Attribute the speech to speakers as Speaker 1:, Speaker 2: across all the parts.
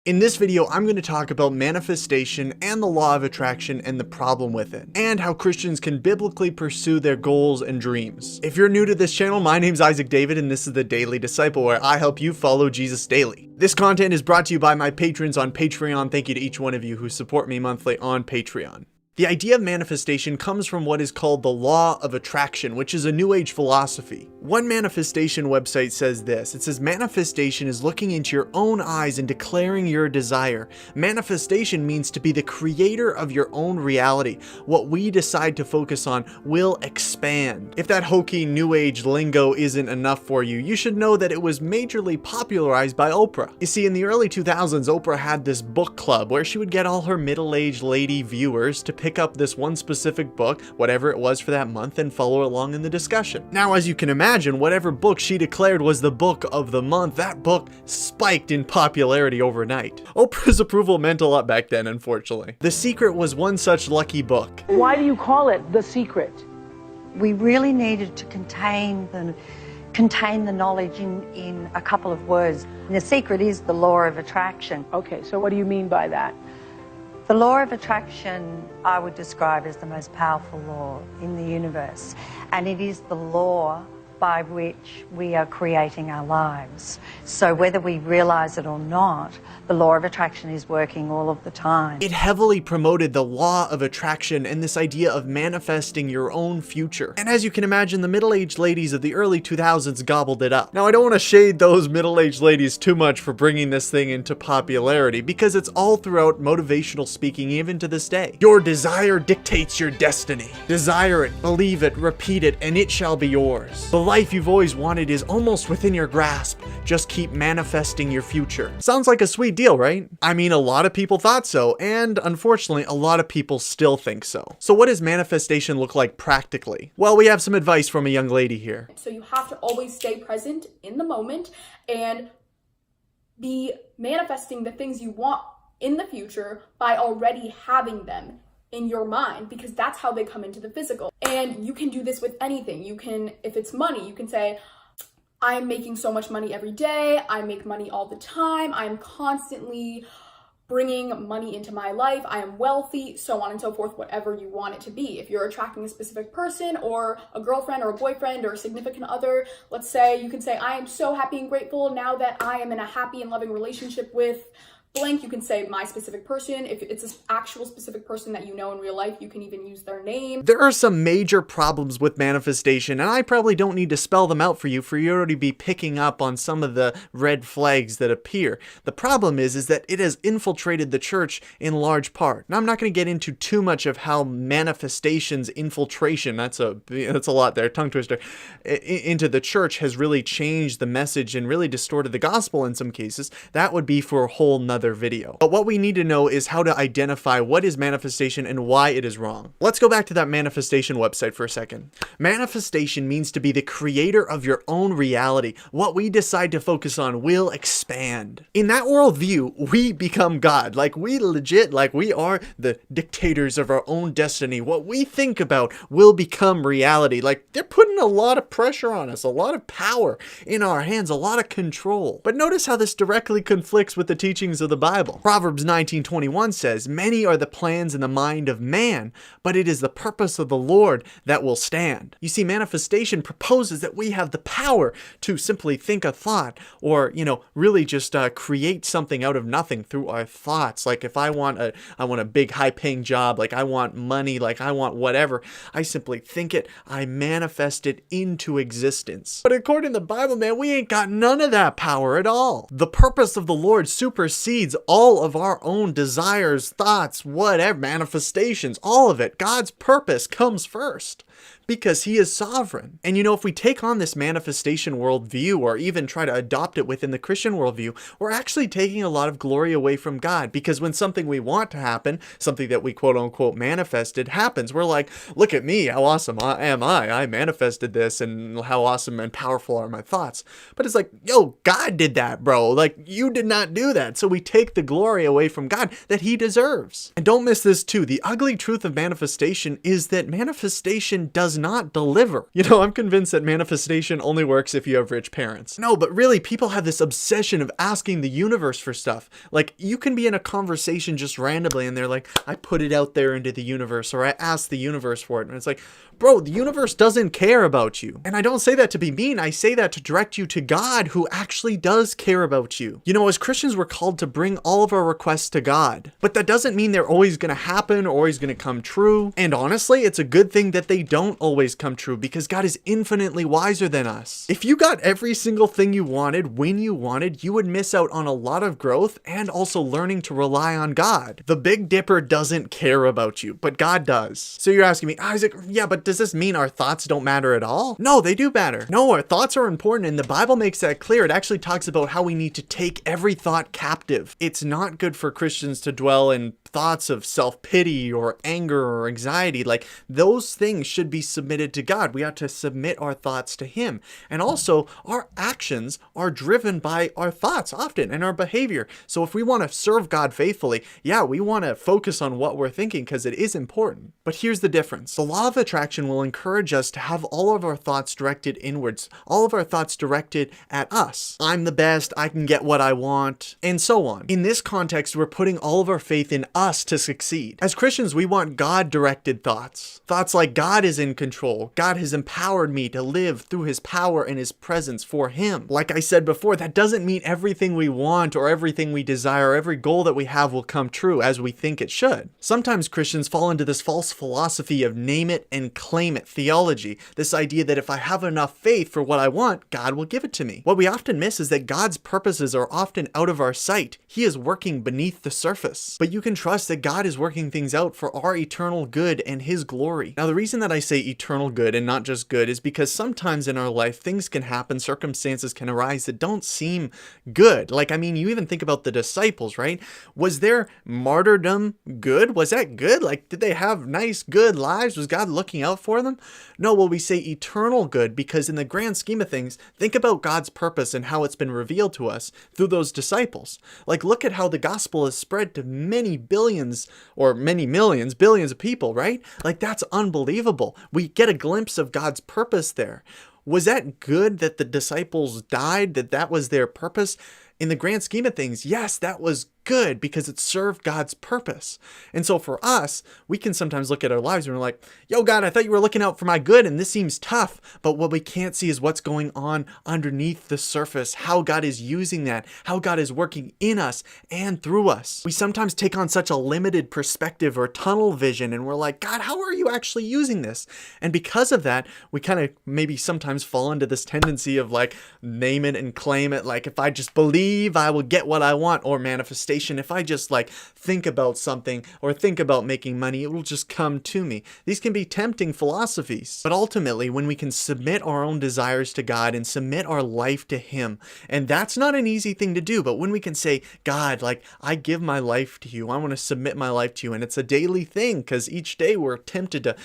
Speaker 1: In this video, I'm going to talk about manifestation and the law of attraction and the problem with it, and how Christians can biblically pursue their goals and dreams. If you're new to this channel, my name's Isaac David, and this is the Daily Disciple, where I help you follow Jesus daily. This content is brought to you by my patrons on Patreon. Thank you to each one of you who support me monthly on Patreon. The idea of manifestation comes from what is called the law of attraction, which is a New Age philosophy. One manifestation website says this. It says, manifestation is looking into your own eyes and declaring your desire. Manifestation means to be the creator of your own reality. What we decide to focus on will expand. If that hokey New Age lingo isn't enough for you, you should know that it was majorly popularized by Oprah. You see, in the early 2000s, Oprah had this book club where she would get all her middle-aged lady viewers to pick up this one specific book, whatever it was for that month, and follow along in the discussion. Now, as you can imagine, whatever book she declared was the book of the month, that book spiked in popularity overnight. Oprah's approval meant a lot back then, unfortunately. The Secret was one such lucky book.
Speaker 2: Why do you call it The Secret?
Speaker 3: We really needed to contain the knowledge in a couple of words. And the secret is the law of attraction.
Speaker 2: Okay, so what do you mean by that?
Speaker 3: The law of attraction I would describe as the most powerful law in the universe, and it is the law by which we are creating our lives. So whether we realize it or not, the law of attraction is working all of the time.
Speaker 1: It heavily promoted the law of attraction and this idea of manifesting your own future. And as you can imagine, the middle-aged ladies of the early 2000s gobbled it up. Now, I don't want to shade those middle-aged ladies too much for bringing this thing into popularity, because it's all throughout motivational speaking even to this day. Your desire dictates your destiny. Desire it, believe it, repeat it, and it shall be yours. The life you've always wanted is almost within your grasp. Just keep manifesting your future. Sounds like a sweet deal, right? I mean, a lot of people thought so, and unfortunately, a lot of people still think so. So what does manifestation look like practically? Well, we have some advice from a young lady here.
Speaker 4: So you have to always stay present in the moment and be manifesting the things you want in the future by already having them in your mind, because that's how they come into the physical. And you can do this with anything. You can, if it's money, you can say, I'm making so much money every day. I make money all the time. I'm constantly bringing money into my life. I am wealthy, so on and so forth, whatever you want it to be. If you're attracting a specific person or a girlfriend or a boyfriend or a significant other, let's say you can say, I am so happy and grateful now that I am in a happy and loving relationship with blank. You can say my specific person. If it's an actual specific person that you know in real life, you can even use their name.
Speaker 1: There are some major problems with manifestation, and I probably don't need to spell them out for you to already be picking up on some of the red flags that appear. The problem is that it has infiltrated the church in large part. Now, I'm not going to get into too much of how manifestations infiltration, that's a lot there, tongue twister, into the church has really changed the message and really distorted the gospel in some cases. That would be for a whole nother video. But what we need to know is how to identify what is manifestation and why it is wrong. Let's go back to that manifestation website for a second. Manifestation means to be the creator of your own reality. What we decide to focus on will expand. In that worldview, we become God. Like we are the dictators of our own destiny. What we think about will become reality. Like they're putting a lot of pressure on us, a lot of power in our hands, a lot of control. But notice how this directly conflicts with the teachings of the Bible. Proverbs 19:21 says, many are the plans in the mind of man, but it is the purpose of the Lord that will stand. You see, manifestation proposes that we have the power to simply think a thought, or, really just create something out of nothing through our thoughts. Like if I want a big high-paying job, like I want money, like I want whatever, I simply think it, I manifest it into existence. But according to the Bible, man, we ain't got none of that power at all. The purpose of the Lord supersedes all of our own desires, thoughts, whatever, manifestations, all of it. God's purpose comes first, because he is sovereign. And if we take on this manifestation worldview, or even try to adopt it within the Christian worldview, we're actually taking a lot of glory away from God, because when something we want to happen, something that we quote unquote manifested happens, we're like, look at me, how awesome am I manifested this, and how awesome and powerful are my thoughts. But it's like, yo, God did that, bro. Like, you did not do that. So we take the glory away from God that he deserves. And don't miss this too. The ugly truth of manifestation is that manifestation God does not deliver. You know, I'm convinced that manifestation only works if you have rich parents. No, but really, people have this obsession of asking the universe for stuff. Like, you can be in a conversation just randomly and they're like, I put it out there into the universe, or I asked the universe for it. And it's like, bro, the universe doesn't care about you. And I don't say that to be mean. I say that to direct you to God, who actually does care about you. You know, as Christians, we're called to bring all of our requests to God. But that doesn't mean they're always going to happen or always going to come true. And honestly, it's a good thing that they don't always come true, because God is infinitely wiser than us. If you got every single thing you wanted when you wanted, you would miss out on a lot of growth and also learning to rely on God. The Big Dipper doesn't care about you, but God does. So you're asking me, Isaac, yeah, but does this mean our thoughts don't matter at all? No, they do matter. No, our thoughts are important, and the Bible makes that clear. It actually talks about how we need to take every thought captive. It's not good for Christians to dwell in thoughts of self-pity or anger or anxiety. Like, those things should be submitted to God. We ought to submit our thoughts to Him. And also, our actions are driven by our thoughts often and our behavior. So if we want to serve God faithfully, yeah, we want to focus on what we're thinking because it is important. But here's the difference. The law of attraction will encourage us to have all of our thoughts directed inwards, all of our thoughts directed at us. I'm the best, I can get what I want, and so on. In this context, we're putting all of our faith in us to succeed. As Christians, we want God-directed thoughts. Thoughts like God is in control. God has empowered me to live through His power and His presence for Him. Like I said before, that doesn't mean everything we want or everything we desire, every goal that we have will come true as we think it should. Sometimes Christians fall into this false philosophy of name it and claim it theology. This idea that if I have enough faith for what I want, God will give it to me. What we often miss is that God's purposes are often out of our sight. He is working beneath the surface. But you can trust that God is working things out for our eternal good and His glory. Now, the reason that I say eternal good and not just good is because sometimes in our life, things can happen, circumstances can arise that don't seem good. Like, I mean, you even think about the disciples, right? Was their martyrdom good? Was that good? Like, did they have nice, good lives? Was God looking out for them? No, well, we say eternal good because in the grand scheme of things, think about God's purpose and how it's been revealed to us through those disciples. Like, look at how the gospel is spread to many billions or many millions, billions of people, right? Like, that's unbelievable. We get a glimpse of God's purpose there. Was that good that the disciples died, that was their purpose? In the grand scheme of things, yes, that was good because it served God's purpose. And so for us, we can sometimes look at our lives and we're like, yo, God, I thought you were looking out for my good and this seems tough. But what we can't see is what's going on underneath the surface, how God is using that, how God is working in us and through us. We sometimes take on such a limited perspective or tunnel vision and we're like, God, how are you actually using this? And because of that, we kind of maybe sometimes fall into this tendency of like, name it and claim it. Like, if I just believe, I will get what I want, or manifestation. If I just like think about something or think about making money, it will just come to me. These can be tempting philosophies, but ultimately when we can submit our own desires to God and submit our life to Him, and that's not an easy thing to do, but when we can say, God, like, I give my life to you, I want to submit my life to you, and it's a daily thing because each day we're tempted to,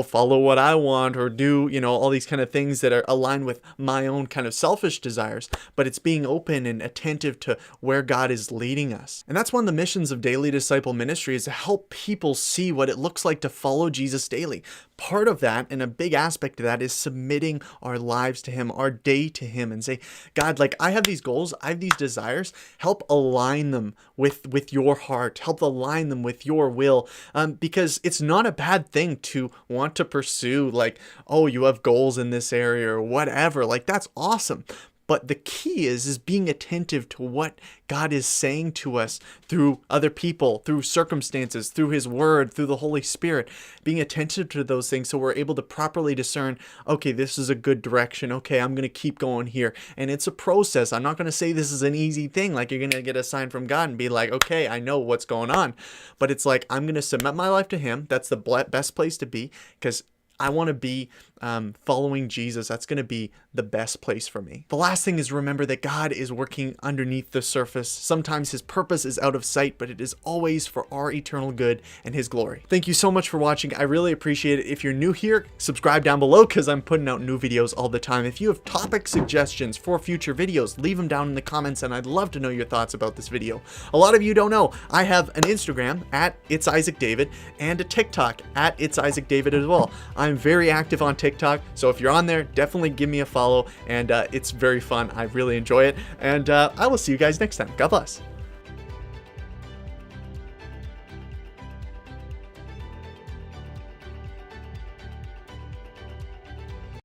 Speaker 1: follow what I want or do, all these kind of things that are aligned with my own kind of selfish desires, but it's being open and attentive to where God is leading us. And that's one of the missions of Daily Disciple Ministry, is to help people see what it looks like to follow Jesus daily. Part of that, and a big aspect of that, is submitting our lives to Him, our day to Him, and say, God, like, I have these goals, I have these desires, help align them with your heart, help align them with your will, because it's not a bad thing to want to pursue, like, you have goals in this area or whatever, like, that's awesome. But the key is being attentive to what God is saying to us through other people, through circumstances, through His Word, through the Holy Spirit, being attentive to those things so we're able to properly discern, okay, this is a good direction. Okay, I'm going to keep going here. And it's a process. I'm not going to say this is an easy thing, like you're going to get a sign from God and be like, okay, I know what's going on. But it's like, I'm going to submit my life to Him. That's the best place to be, because I want to be following Jesus. That's going to be the best place for me. The last thing is, remember that God is working underneath the surface. Sometimes His purpose is out of sight, but it is always for our eternal good and His glory. Thank you so much for watching. I really appreciate it. If you're new here, subscribe down below because I'm putting out new videos all the time. If you have topic suggestions for future videos, leave them down in the comments and I'd love to know your thoughts about this video. A lot of you don't know, I have an Instagram at It's Isaac David and a TikTok at It's Isaac David as well. I'm I'm very active on TikTok, so if you're on there, definitely give me a follow, and it's very fun. I really enjoy it, and I will see you guys next time. God bless.